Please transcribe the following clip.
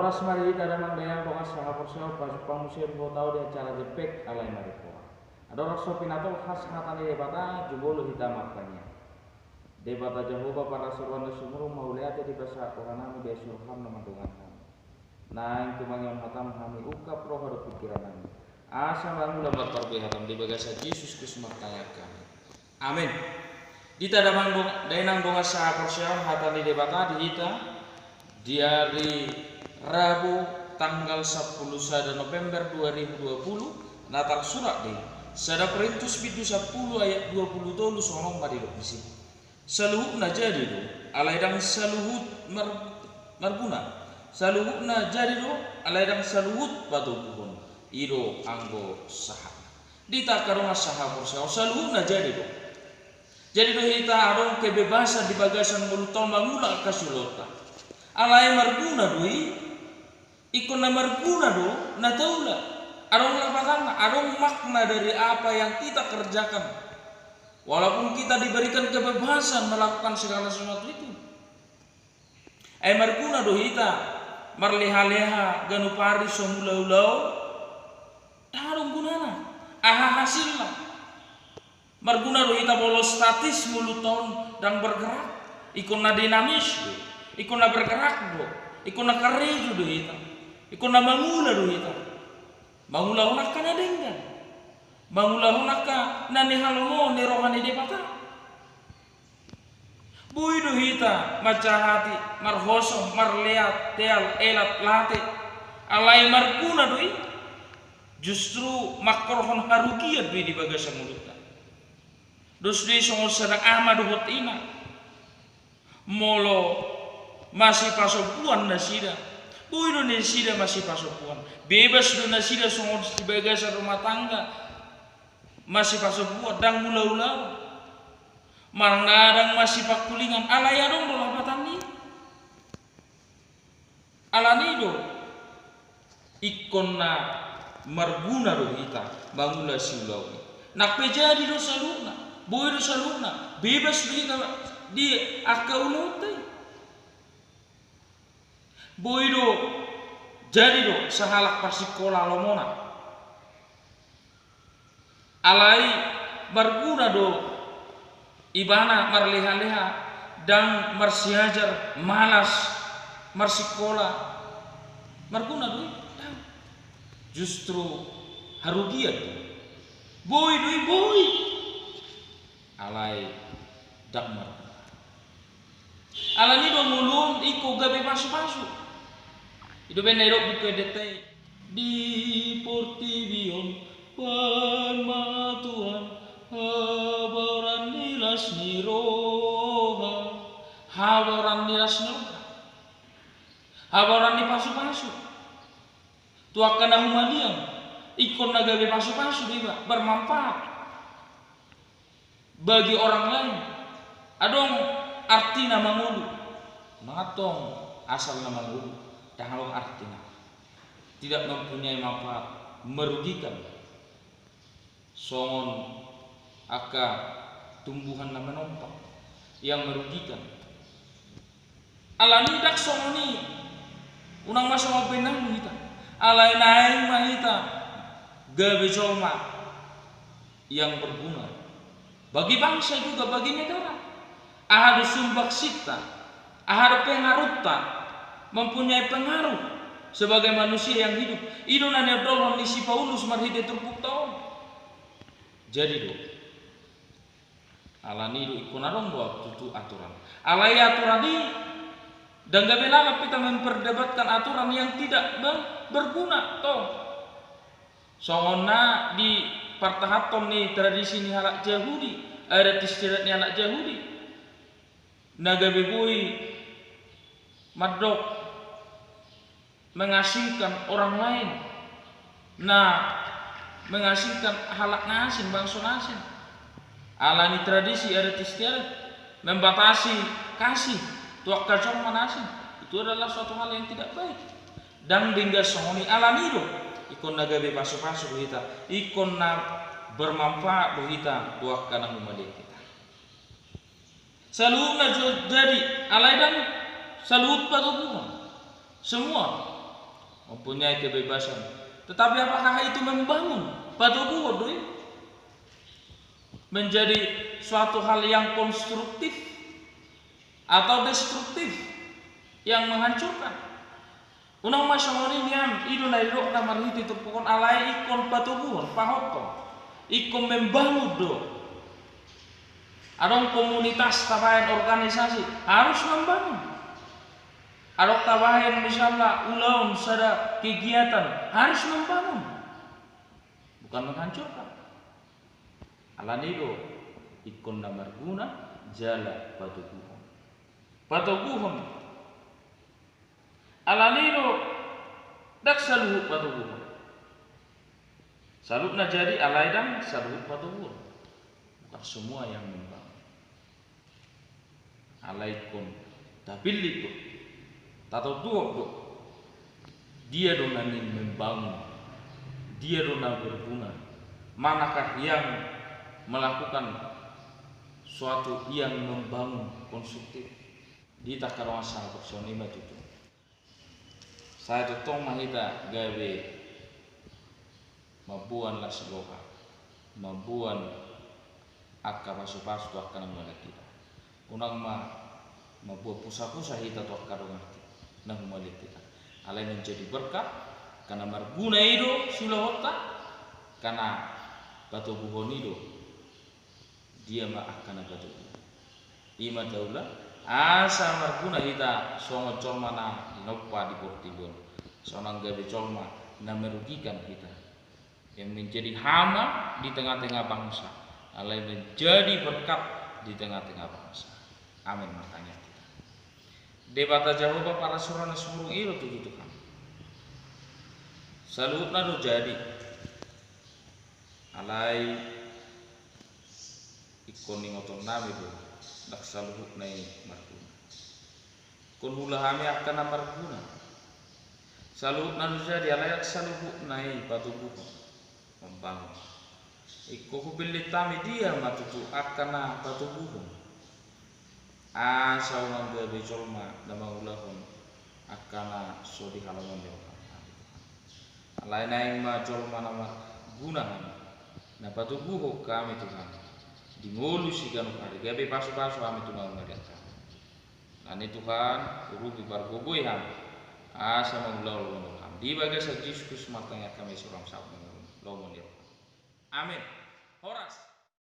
Adoras mari tada mandayang dongas saha perseo pasupang musim botau di acara jepek alai maripo. Adoras sopinato khas hatani debata jubolo hitam makanya. Debata Jehovah para suruhan sumuru mauliate di bahasa Quran di surham nama Tuhan kami. Nah itu mangion hatam kami ukap roh ada pikiran kami. Asa bangun dapat perbihatam di bagasa Yesus Kristus makanya kami. Amin. Di tadaman dainang dongas saha perseo hatani debata di hita di hari Rabu tanggal 10 November 2020 natar surat deh. Sada Korintus bidu 10 ayat 20 dulu sonong marilok bisi. Saluhut na jadi do, alaidang saluhut marguna. Saluhut na jadi do, alaidang saluhut batu buhon. Ido anggo saha. Dita karunga saha persau saluhut na jadi do. Jadi do hita arong kebebasan di bagasan mulutong mangula kasulota. Alai marguna doi. Ikon na marguna do, na taula. Arong lapatan, arong makna dari apa yang kita kerjakan. Walaupun kita diberikan kebebasan melakukan segala sesuatu itu. Marguna do hita, marleha-leha, ganupari somulau-ulau. Tarong gunana, aha hasilnya. Marguna do hita bolos statis muluton dan bergerak. Ikon na dinamis do, ikon na bergerak do, ikon na karejo do hita. Ikon na mangula do hita. Mangula hunak ka na denggan. Mangula hunak ka na ni halomo ni rohani depata. Bui do hita macahati marhosong marleat teal elat late. Alai markuna doi. Justru makorhon harugiat doi di bagasa mulutna. Dos doi songol sedang ahmad hot ina. Molo masih pasopuan nasida. Bui do nasida masih pasopuan. Bebas do nasida songol di bagasa rumah tangga. Masih pasopuan dang mula-ulau. Marnadang masih pakulingan. Alaya dong do lapatan ni. Alani do. Ikon na marguna do hita. Bangula siulau. Nak pejadi do saluna. Bui do saluna. Bebas do hita di akaulotai. Bui do jadi do sahalak pasikola lomona. Alai barguna do ibana marleha-leha dan marsiajar malas marsikola marguna do justru harugiat. Bui do bui alai dakmar. Alani do mulun iko gabe pasu-pasu. Itu benero buka detai di Portivion pematuan habaran nilas niroha habaran nilas niroha habaran ni pasu-pasu tuakan na humaliang ikon na gabe pasu-pasu diba bermanfaat bagi orang lain adong arti na mangulu matong asal na mangulu dahalong artinya tidak mempunyai manfaat merugikan songon aka tumbuhan na menompang yang merugikan alani dak songoni unang masama benang kita alai naing mahita gabe jolma yang berguna bagi bangsa juga bagi negara ahadu sumbak sita ahadu pengaruta mempunyai pengaruh sebagai manusia yang hidup. Itu nanya dolon isi Paulus marhide terpuk tahun. Jadi do, alani do ikonarong do tutu aturan. Alai aturan ini dan gak belalap kita memperdebatkan aturan yang tidak berguna toh. Songona di partahaton nih tradisi nih anak Yahudi, ada istilah anak Yahudi. Naga bebui madok mengasingkan orang lain, nah mengasingkan halak nasin bangsa nasin. Alani tradisi ada istiadat membatasi kasih tuak kacau manasin itu adalah suatu hal yang tidak baik. Dan hingga songoni alani do ikon naga be pasu-pasu kita, ikon na bermanfaat do kita tuak kana humade kita. Selalu jadi alai dan salut patuh semua mempunyai kebebasan. Tetapi apakah itu membangun patubuhon doi? Menjadi suatu hal yang konstruktif atau destruktif yang menghancurkan? Unang masyamoni niam ido na iro na marhiti tupukon alai ikon patubuhon pahoko ikon membangun do. Adong komunitas tabayan organisasi harus membangun. Adong tabayan misalnya ulaun sada kegiatan harus membangun, bukan menghancurkan. Alanido ikon na marguna jala patubuhon. Patubuhon alanido dak saluhut patubuhon. Salut na jadi alaidang saluhut patubuhon. Bukan semua yang membangun. Alaikon tapilli tu tato tuo do dia dona nin membangun, dia dona berguna. Manakah yang melakukan suatu yang membangun konstruktif di takaran sang personima itu? Saya tetong mahita gawe mabuan la seloha mabuan akka pasu-pasu akan mengalaki kita. Unang mabuat pusa-pusa hita tu akarong hati nang malik kita. Alai menjadi berkah karena marguna itu sulahota karena patubuhon itu dia akan patubuhon. Ima daulah asa marguna hita songo colma na nopa di portibon. Sonang gabe colma na merugikan kita yang menjadi hama di tengah-tengah bangsa. Alai menjadi berkat di tengah-tengah bangsa. Amin makanya kita. Debata Jehovah para surana surung itu tuh Tuhan. Salutna do jadi. Alai ikon ngoton nami do dak saluhut nai marguna. Kon hulahami akan marguna. Salutna do jadi alai saluhut nai patubuhon membangun. Iko kupilih tami dia matutu akan patubuhon. Asa unang gabe colma nama ulahon akana sodi halaman lewat. Lain aing ma colma nama gunahan. Na patubuho kami Tuhan. Dimulu si kanu kari gabe pasu-pasu kami Tuhan ngadakan. Nani Tuhan urubi bargoboy ham. Asa mangulah ulahon ham. Di bagai sa Yesus matanya kami suram sabun lomon. Amin. Horas.